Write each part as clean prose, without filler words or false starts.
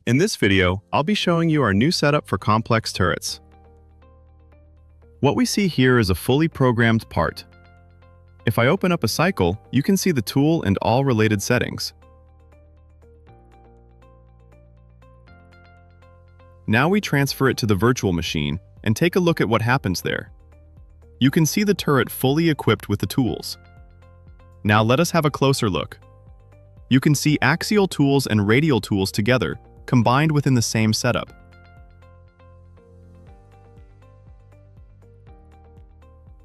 In this video, I'll be showing you our new setup for complex turrets. What we see here is a fully programmed part. If I open up a cycle, you can see the tool and all related settings. Now we transfer it to the virtual machine and take a look at what happens there. You can see the turret fully equipped with the tools. Now let us have a closer look. You can see axial tools and radial tools together, combined within the same setup.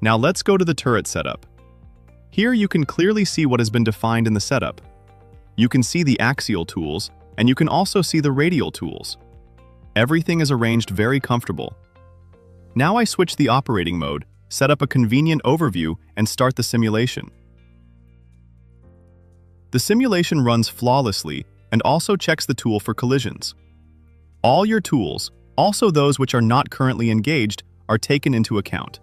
Now let's go to the turret setup. Here you can clearly see what has been defined in the setup. You can see the axial tools, and you can also see the radial tools. Everything is arranged very comfortable. Now I switch the operating mode, set up a convenient overview, and start the simulation. The simulation runs flawlessly and also checks the tool for collisions. All your tools, also those which are not currently engaged, are taken into account.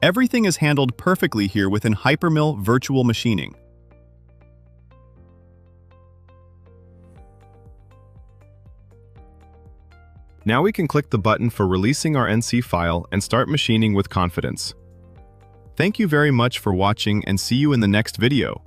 Everything is handled perfectly here within hyperMILL virtual machining. Now we can click the button for releasing our NC file and start machining with confidence. Thank you very much for watching and see you in the next video.